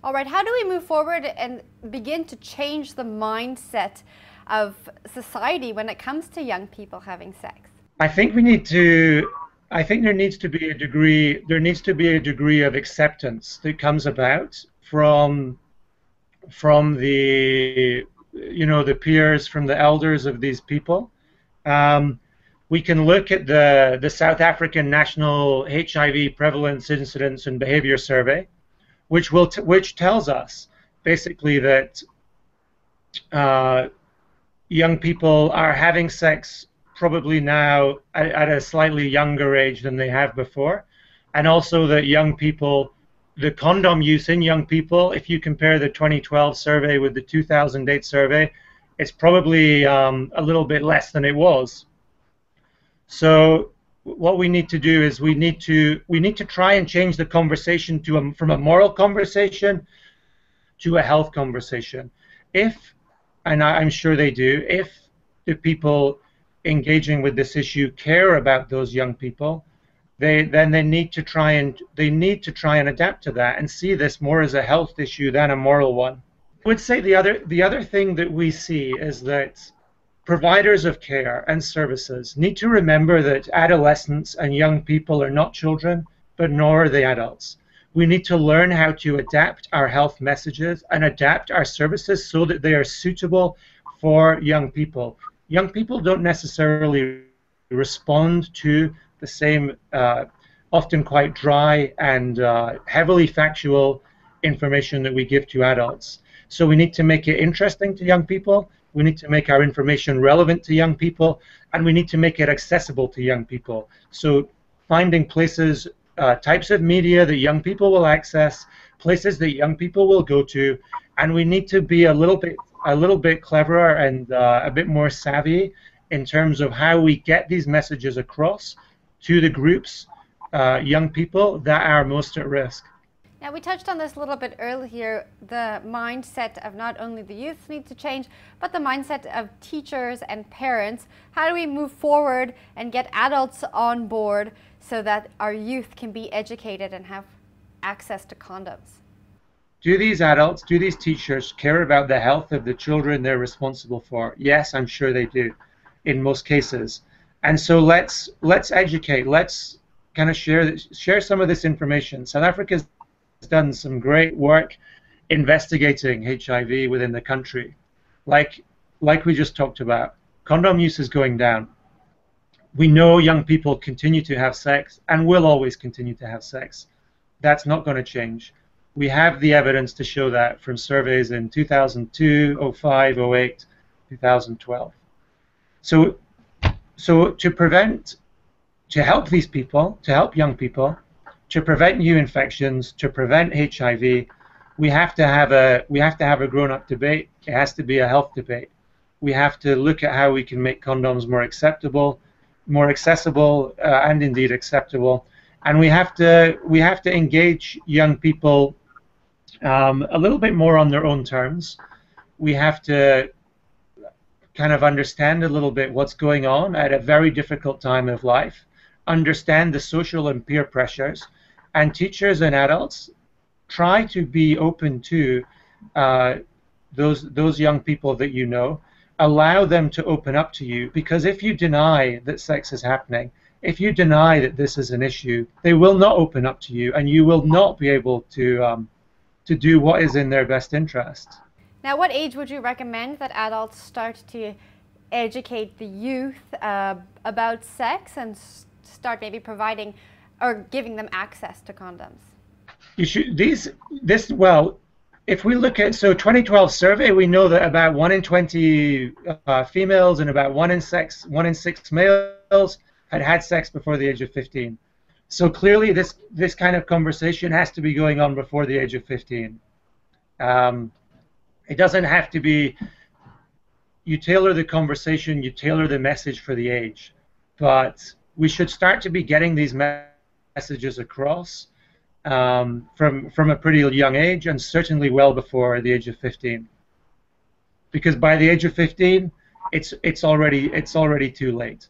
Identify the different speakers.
Speaker 1: All right, how do we move forward and begin to change the mindset of society when it comes to young people having sex?
Speaker 2: I think we need to. I think there needs to be a degree. There needs to be a degree of acceptance that comes about from the peers, from the elders of these people. Um, we can look at the South African National HIV Prevalence Incidence and Behavior Survey, which tells us basically that uh, young people are having sex probably now at a slightly younger age than they have before, and also that young people, the condom use in young people, if you compare the 2012 survey with the 2008 survey, it's probably a little bit less than it was. So what we need to do is we need to try and change the conversation from a moral conversation to a health conversation. If, and I'm sure they do, if the people engaging with this issue care about those young people, they need to try and adapt to that and see this more as a health issue than a moral one. I would say the other thing that we see is that providers of care and services need to remember that adolescents and young people are not children, but nor are they adults. We need to learn how to adapt our health messages and adapt our services so that they are suitable for young people. Young people don't necessarily respond to the same, often quite dry and heavily factual information that we give to adults. So we need to make it interesting to young people. We need to make our information relevant to young people, and we need to make it accessible to young people. So finding places, types of media that young people will access, places that young people will go to, and we need to be a little bit cleverer and a bit more savvy in terms of how we get these messages across to the groups, young people that are most at risk.
Speaker 1: Now, we touched on this a little bit earlier, the mindset of not only the youth need to change, but the mindset of teachers and parents. How do we move forward and get adults on board so that our youth can be educated and have access to condoms?
Speaker 2: Do these adults, do these teachers care about the health of the children they're responsible for? Yes, I'm sure they do, in most cases. And so let's educate. Let's kind of share some of this information. South Africa's done some great work investigating HIV within the country. Like we just talked about, condom use is going down. We know young people continue to have sex and will always continue to have sex. That's not going to change. We have the evidence to show that from surveys in 2002, 05, 08, 2012. So to help these people, to help young people, to prevent new infections, to prevent HIV, we have to have a grown-up debate. It has to be a health debate. We have to look at how we can make condoms more acceptable, more accessible, and indeed acceptable. And we have to engage young people a little bit more on their own terms. We have to kind of understand a little bit what's going on at a very difficult time of life, understand the social and peer pressures, and teachers and adults try to be open to those young people that you know. Allow them to open up to you, because if you deny that sex is happening, if you deny that this is an issue, they will not open up to you, and you will not be able to do what is in their best interest.
Speaker 1: Now, what age would you recommend that adults start to educate the youth about sex and start maybe providing or giving them access to condoms?
Speaker 2: You should well, if we look at 2012 survey, we know that about 1 in 20 females and about 1 in 6 males had sex before the age of 15. So clearly, this kind of conversation has to be going on before the age of 15. It doesn't have to be. You tailor the conversation, you tailor the message for the age, but we should start to be getting these messages across from a pretty young age, and certainly well before the age of 15. Because by the age of 15, it's already too late.